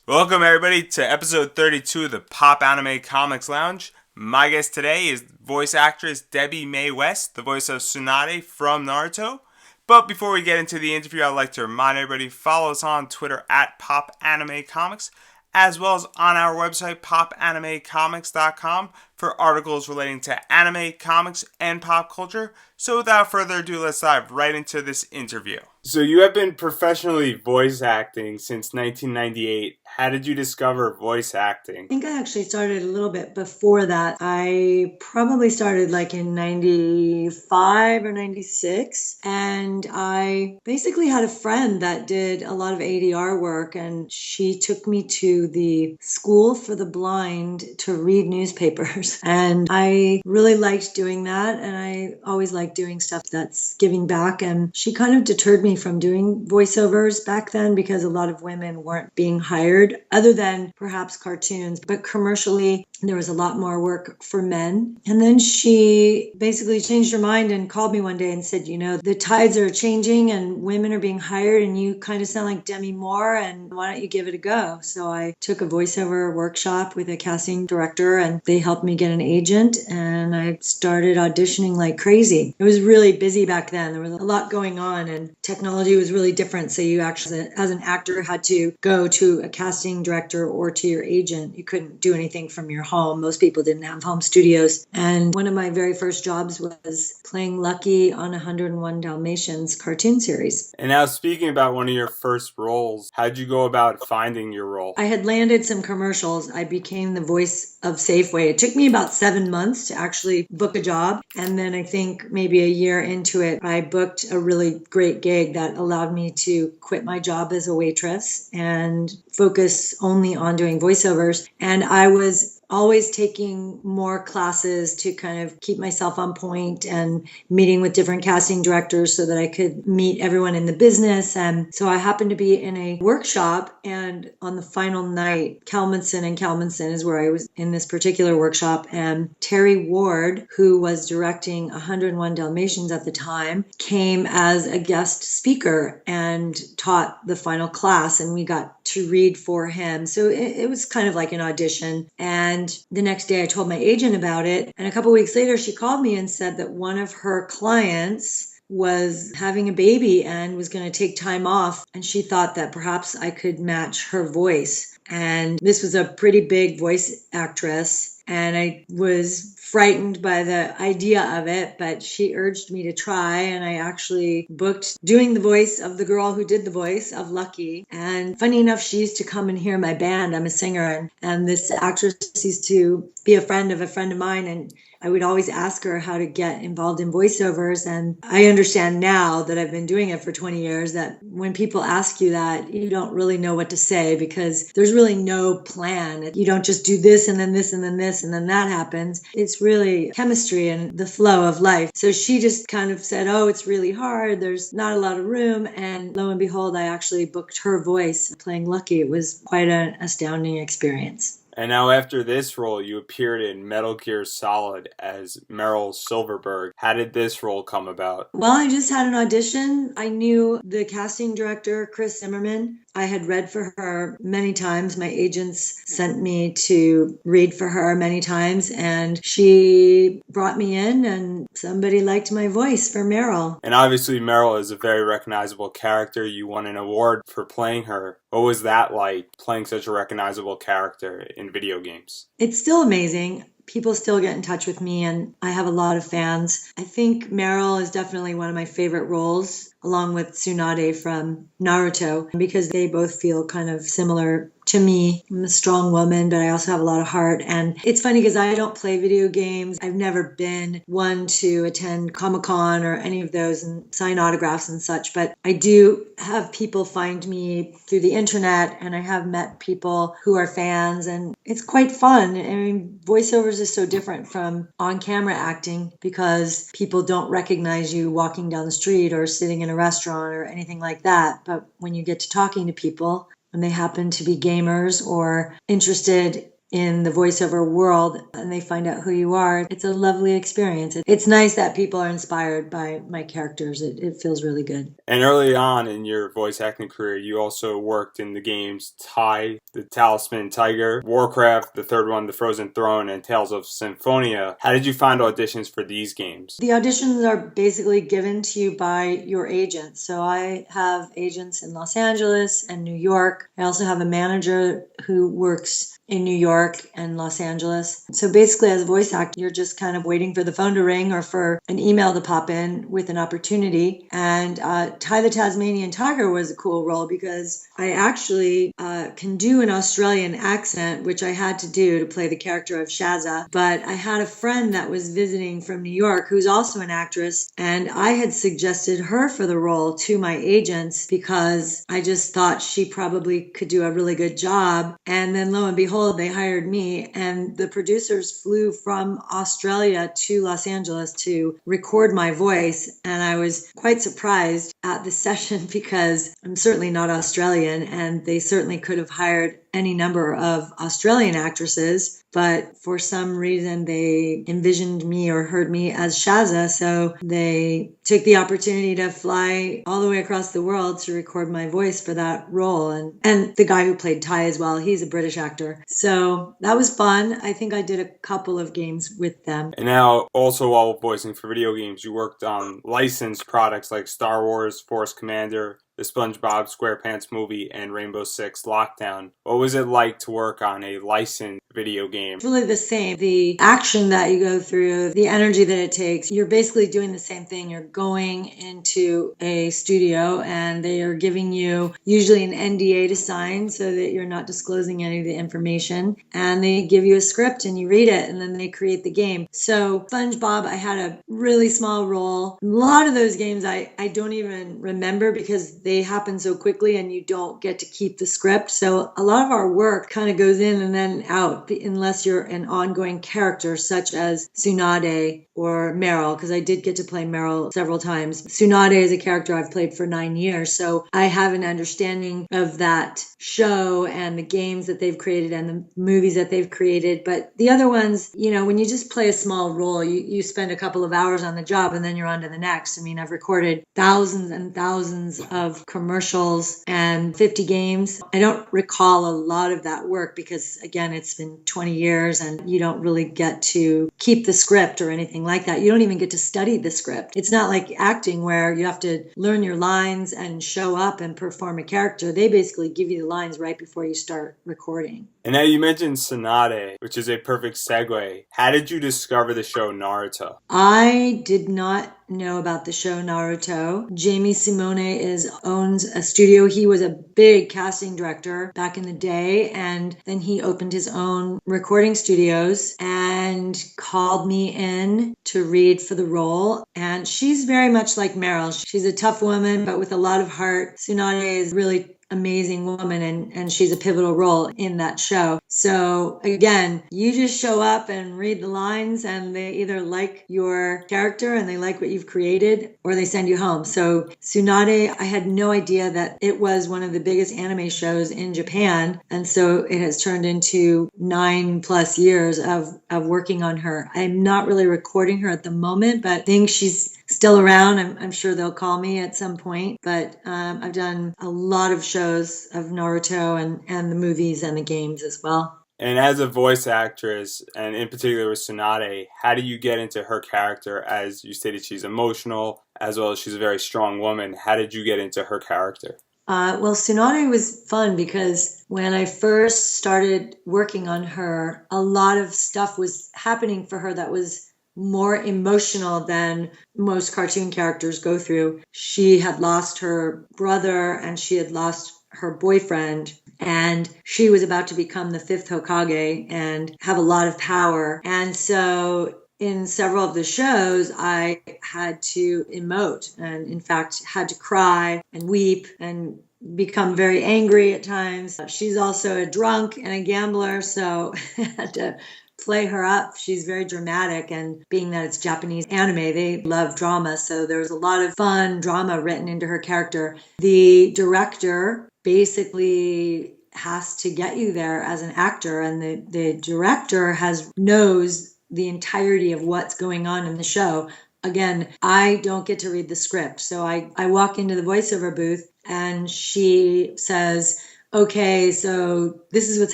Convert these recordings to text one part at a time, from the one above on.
Welcome everybody to episode 32 of the Popanimecomics Lounge. My guest today is voice actress Debi Mae West, the voice of Tsunade from Naruto. But before we get into the interview, I'd like to remind everybody follow us on Twitter at PopAnimeComics, as well as on our website popanimecomics.com for articles relating to anime, comics, and pop culture. So without further ado, let's dive right into this interview. So you have been professionally voice acting since 1998. How did you discover voice acting? I think I actually started a little bit before that. I probably started like in 95 or 96. And I basically had a friend that did a lot of ADR work. And she took me to the school for the blind to read newspapers. And I really liked doing that. And I always liked doing stuff that's giving back. And she kind of deterred me from doing voiceovers back then because a lot of women weren't being hired other than perhaps cartoons, but commercially there was a lot more work for men. And then she basically changed her mind and called me one day and said, you know, the tides are changing and women are being hired and you kind of sound like Demi Moore, and why don't you give it a go? So I took a voiceover workshop with a casting director and they helped me get an agent, and I started auditioning like crazy. It was really busy back then. There was a lot going on and technology was really different. So you actually, as an actor, had to go to a casting director or to your agent. You couldn't do anything from your home. Most people didn't have home studios. And one of my very first jobs was playing Lucky on 101 Dalmatians cartoon series. And now, speaking about one of your first roles, how'd you go about finding your role? I had landed some commercials. I became the voice of Safeway. It took me about 7 months to actually book a job. And then I think maybe a year into it, I booked a really great gig that allowed me to quit my job as a waitress and focus only on doing voiceovers. And I was always taking more classes to kind of keep myself on point and meeting with different casting directors so that I could meet everyone in the business. And so I happened to be in a workshop, and on the final night, Kalmanson is where I was in this particular workshop, and Terry Ward, who was directing 101 Dalmatians at the time, came as a guest speaker and taught the final class, and we got to read for him. So it was kind of like an audition. And the next day I told my agent about it. And a couple weeks later, she called me and said that one of her clients was having a baby and was going to take time off. And she thought that perhaps I could match her voice. And this was a pretty big voice actress. And I was frightened by the idea of it, but she urged me to try, and I actually booked doing the voice of the girl who did the voice of Lucky. And funny enough, she used to come and hear my band. I'm a singer, and this actress used to be a friend of mine, and I would always ask her how to get involved in voiceovers. And I understand now that I've been doing it for 20 years that when people ask you that, you don't really know what to say because there's really no plan. You don't just do this and then this and then this and then that happens. It's really chemistry and the flow of life. So she just kind of said, oh, it's really hard. There's not a lot of room. And lo and behold, I actually booked her voice playing Lucky. It was quite an astounding experience. And now after this role, you appeared in Metal Gear Solid as Meryl Silverberg. How did this role come about? Well, I just had an audition. I knew the casting director, Chris Zimmerman. I had read for her many times. My agents sent me to read for her many times, and she brought me in, and somebody liked my voice for Meryl. And obviously Meryl is a very recognizable character. You won an award for playing her. What was that like, playing such a recognizable character in video games? It's still amazing. People still get in touch with me, and I have a lot of fans. I think Meryl is definitely one of my favorite roles, along with Tsunade from Naruto, because they both feel kind of similar to me. I'm a strong woman, but I also have a lot of heart. And it's funny because I don't play video games. I've never been one to attend Comic-Con or any of those and sign autographs and such, but I do have people find me through the internet, and I have met people who are fans, and it's quite fun. I mean, voiceovers is so different from on-camera acting because people don't recognize you walking down the street or sitting in a restaurant or anything like that. But when you get to talking to people, and they happen to be gamers or interested in the voiceover world and they find out who you are, it's a lovely experience. It's nice that people are inspired by my characters. It feels really good. And early on in your voice acting career, you also worked in the games Tai, The Talisman Tiger, Warcraft, the third one, The Frozen Throne, and Tales of Symphonia. How did you find auditions for these games? The auditions are basically given to you by your agent. So I have agents in Los Angeles and New York. I also have a manager who works in New York and Los Angeles. So basically, as a voice actor, you're just kind of waiting for the phone to ring or for an email to pop in with an opportunity. And Ty the Tasmanian Tiger was a cool role because I actually can do an Australian accent, which I had to do to play the character of Shazza. But I had a friend that was visiting from New York who's also an actress, and I had suggested her for the role to my agents because I just thought she probably could do a really good job. And then lo and behold, they hired me, and the producers flew from Australia to Los Angeles to record my voice. And I was quite surprised at the session because I'm certainly not Australian, and they certainly could have hired any number of Australian actresses, but for some reason they envisioned me or heard me as Shazza, so they took the opportunity to fly all the way across the world to record my voice for that role. And the guy who played Ty as well, he's a British actor. So that was fun. I think I did a couple of games with them. And now, also while voicing for video games, you worked on licensed products like Star Wars, Force Commander, the SpongeBob SquarePants movie, and Rainbow Six Lockdown. What was it like to work on a licensed video game? It's really the same. The action that you go through, the energy that it takes, you're basically doing the same thing. You're going into a studio and they are giving you usually an NDA to sign so that you're not disclosing any of the information. And they give you a script and you read it and then they create the game. So SpongeBob, I had a really small role. A lot of those games I don't even remember because they happen so quickly and you don't get to keep the script. So a lot of our work kind of goes in and then out unless you're an ongoing character such as Tsunade or Meryl, because I did get to play Meryl several times. Tsunade is a character I've played for 9 years, so I have an understanding of that show and the games that they've created and the movies that they've created. But the other ones, when you just play a small role, you spend a couple of hours on the job and then you're on to the next. I mean, I've recorded thousands and thousands of commercials and 50 games. I don't recall a lot of that work because, again, it's been 20 years and you don't really get to keep the script or anything like that. You don't even get to study the script. It's not like acting where you have to learn your lines and show up and perform a character. They basically give you the lines right before you start recording. And now you mentioned Tsunade, which is a perfect segue. How did you discover the show Naruto? I did not know about the show Naruto. Jamie Simone owns a studio. He was a big casting director back in the day, and then he opened his own recording studios and called me in to read for the role. And she's very much like Meryl. She's a tough woman, but with a lot of heart. Tsunade is really amazing woman, and she's a pivotal role in that show. So again, you just show up and read the lines and they either like your character and they like what you've created or they send you home. So Tsunade, I had no idea that it was one of the biggest anime shows in Japan, and so it has turned into 9+ years of working on her. I'm not really recording her at the moment, but I think she's still around. I'm sure they'll call me at some point, but I've done a lot of shows of Naruto and the movies and the games as well. And as a voice actress, and in particular with Tsunade, how do you get into her character? As you stated, she's emotional, as well as she's a very strong woman. How did you get into her character? Well, Tsunade was fun because when I first started working on her, a lot of stuff was happening for her that was more emotional than most cartoon characters go through. She had lost her brother and she had lost her boyfriend, and she was about to become the 5th Hokage and have a lot of power. And so in several of the shows, I had to emote and, in fact, had to cry and weep and become very angry at times. She's also a drunk and a gambler, so I had to play her up. She's very dramatic, and being that it's Japanese anime, they love drama, so there was a lot of fun drama written into her character. The director basically has to get you there as an actor, and the director knows the entirety of what's going on in the show. Again, I don't get to read the script. So I walk into the voiceover booth and she says, okay, so this is what's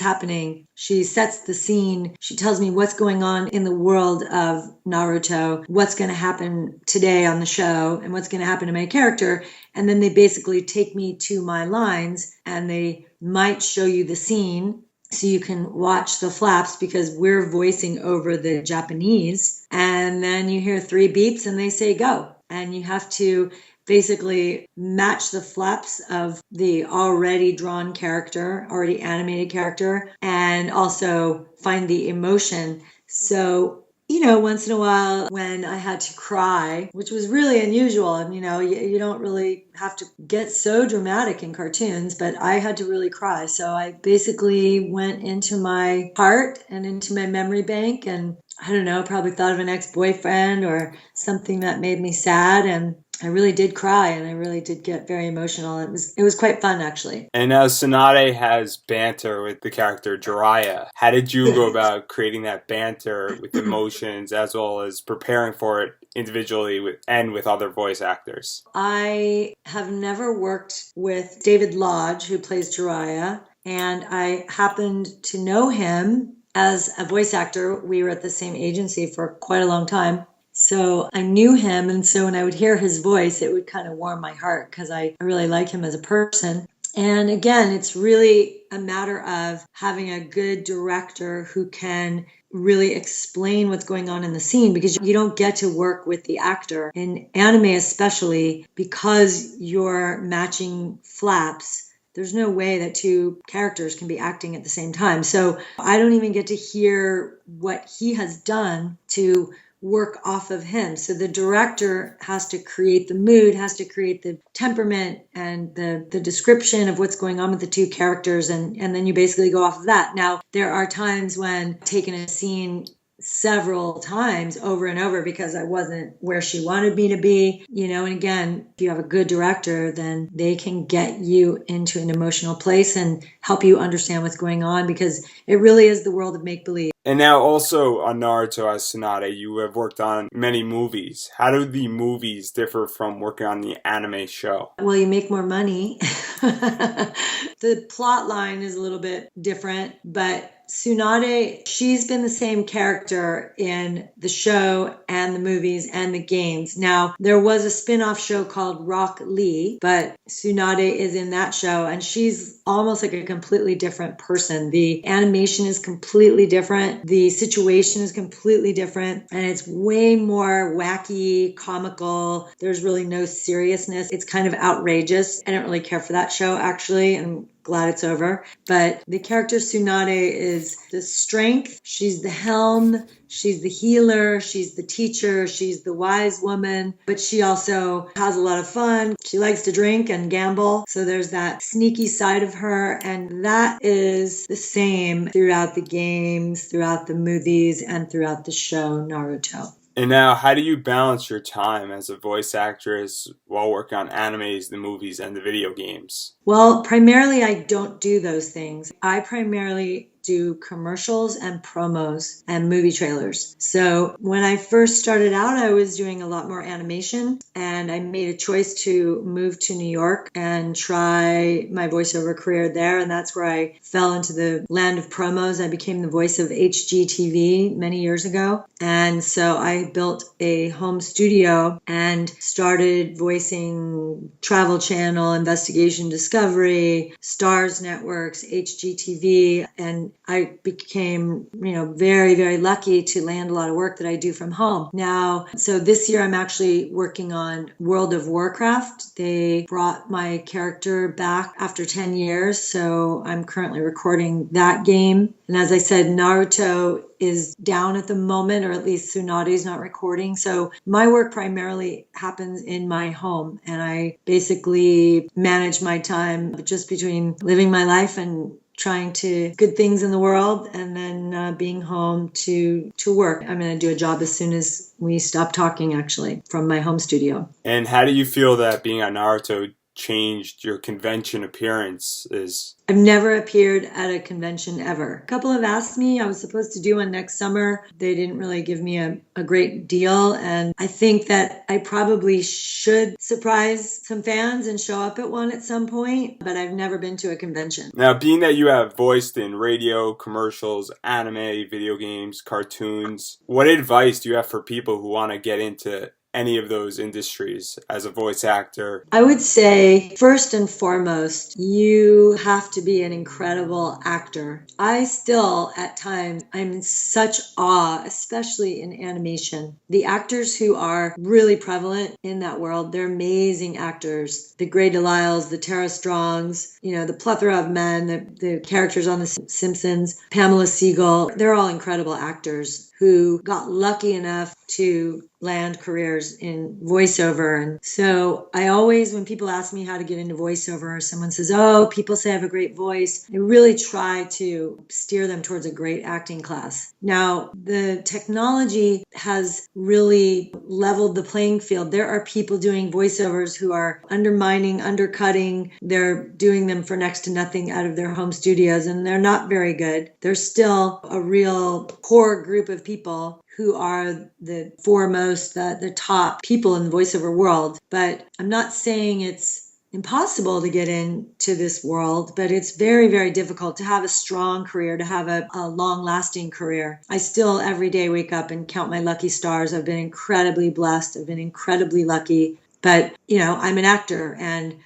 happening. She sets the scene. She tells me what's going on in the world of Naruto, what's going to happen today on the show, and what's going to happen to my character. And then they basically take me to my lines, and they might show you the scene so you can watch the flaps, because we're voicing over the Japanese. And then you hear 3 beeps and they say go. And you have to basically match the flaps of the already drawn character, already animated character, and also find the emotion. So, once in a while when I had to cry, which was really unusual, and you don't really have to get so dramatic in cartoons, but I had to really cry. So I basically went into my heart and into my memory bank, and I don't know, probably thought of an ex-boyfriend or something that made me sad, and I really did cry, and I really did get very emotional. It was quite fun, actually. And now Tsunade has banter with the character Jiraiya. How did you go about creating that banter with emotions, as well as preparing for it individually with other voice actors? I have never worked with David Lodge, who plays Jiraiya, and I happened to know him as a voice actor. We were at the same agency for quite a long time. So I knew him, and so when I would hear his voice, it would kind of warm my heart, because I really like him as a person. And again, it's really a matter of having a good director who can really explain what's going on in the scene, because you don't get to work with the actor. In anime especially, because you're matching flaps, there's no way that 2 characters can be acting at the same time. So I don't even get to hear what he has done to work off of him. So the director has to create the mood, has to create the temperament and the description of what's going on with the 2 characters, and then you basically go off of that. Now, there are times when taking a scene several times over and over because I wasn't where she wanted me to be, and again, if you have a good director, then they can get you into an emotional place and help you understand what's going on, because it really is the world of make-believe. And now also on Naruto as Tsunade, you have worked on many movies. How do the movies differ from working on the anime show? Well, you make more money. The plot line is a little bit different, but Tsunade, she's been the same character in the show and the movies and the games. Now, there was a spin-off show called Rock Lee, but Tsunade is in that show, and she's almost like a completely different person. The animation is completely different. The situation is completely different, and it's way more wacky, comical. There's really no seriousness. It's kind of outrageous. I don't really care for that show, actually, and glad it's over. But the character Tsunade is the strength. She's the helm. She's the healer. She's the teacher. She's the wise woman. But she also has a lot of fun. She likes to drink and gamble. So there's that sneaky side of her. And that is the same throughout the games, throughout the movies, and throughout the show Naruto. And now, how do you balance your time as a voice actress while working on animes, the movies, and the video games? Well, primarily I don't do those things. I primarily do commercials and promos and movie trailers. So when I first started out, I was doing a lot more animation, and I made a choice to move to New York and try my voiceover career there. And that's where I fell into the land of promos. I became the voice of HGTV many years ago. And so I built a home studio and started voicing Travel Channel, Investigation Discovery, Stars Networks, HGTV, and I became, very, very lucky to land a lot of work that I do from home. Now, so this year I'm actually working on World of Warcraft. They brought my character back after 10 years, so I'm currently recording that game. And as I said, Naruto is down at the moment, or at least Tsunade's not recording. So my work primarily happens in my home, and I basically manage my time just between living my life and trying to good things in the world, and then being home to work. I'm going to do a job as soon as we stop talking, actually, from my home studio. And how do you feel that being on Naruto changed your convention appearances? I've never appeared at a convention ever. A couple have asked me. I was supposed to do one next summer. They didn't really give me a great deal. And I think that I probably should surprise some fans and show up at one at some point, but I've never been to a convention. Now, being that you have voiced in radio, commercials, anime, video games, cartoons, what advice do you have for people who want to get into any of those industries as a voice actor? I would say, first and foremost, you have to be an incredible actor. I still, at times, I'm in such awe, especially in animation. The actors who are really prevalent in that world, they're amazing actors. The Grey Delisles, the Tara Strongs, the plethora of men, the characters on The Simpsons, Pamela Siegel, they're all incredible actors who got lucky enough to land careers in voiceover. And so I always, when people ask me how to get into voiceover, or someone says, oh, people say I have a great voice, I really try to steer them towards a great acting class. Now, the technology has really leveled the playing field. There are people doing voiceovers who are undercutting. They're doing them for next to nothing out of their home studios, and they're not very good. There's still a real core group of people who are the foremost, the top people in the voiceover world. But I'm not saying it's impossible to get into this world, but it's very, very difficult to have a strong career, to have a long-lasting career. I still every day wake up and count my lucky stars. I've been incredibly blessed. I've been incredibly lucky. But, I'm an actor and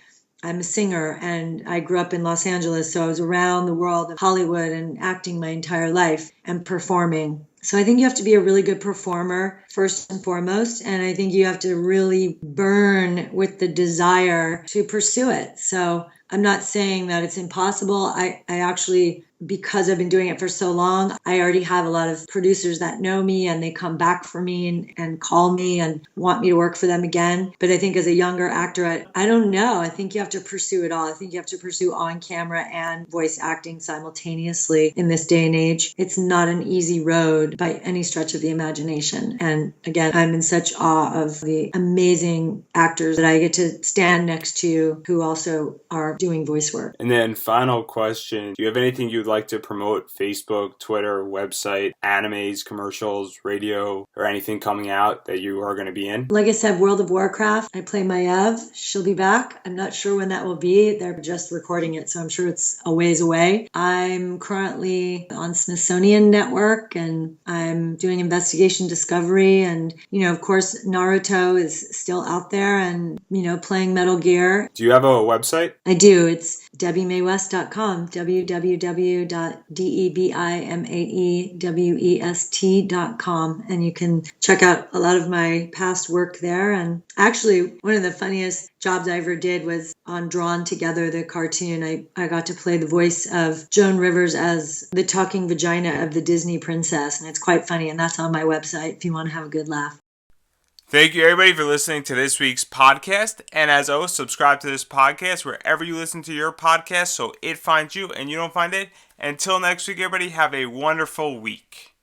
I'm a singer, and I grew up in Los Angeles, so I was around the world of Hollywood and acting my entire life and performing. So I think you have to be a really good performer first and foremost, and I think you have to really burn with the desire to pursue it. So I'm not saying that it's impossible. I actually, because I've been doing it for so long, I already have a lot of producers that know me, and they come back for me and call me and want me to work for them again. But I think as a younger actor, I don't know. I think you have to pursue it all. I think you have to pursue on camera and voice acting simultaneously in this day and age. It's not an easy road by any stretch of the imagination. And again, I'm in such awe of the amazing actors that I get to stand next to who also are doing voice work. And then final question, do you have anything you'd like to promote? Facebook, Twitter, website, animes, commercials, radio, or anything coming out that you are going to be in? Like I said, World of Warcraft, I play Maiev. She'll be back. I'm not sure when that will be. They're just recording it, so I'm sure it's a ways away. I'm currently on Smithsonian Network, and I'm doing Investigation Discovery, and, of course, Naruto is still out there, and, playing Metal Gear. Do you have a website? I do. It's DebiMaeWest.com, www.DebiMaewest.com. And you can check out a lot of my past work there. And actually, one of the funniest jobs I ever did was on Drawn Together, the cartoon. I got to play the voice of Joan Rivers as the talking vagina of the Disney princess. And it's quite funny. And that's on my website if you want to have a good laugh. Thank you, everybody, for listening to this week's podcast. And as always, subscribe to this podcast wherever you listen to your podcast so it finds you and you don't find it. Until next week, everybody, have a wonderful week.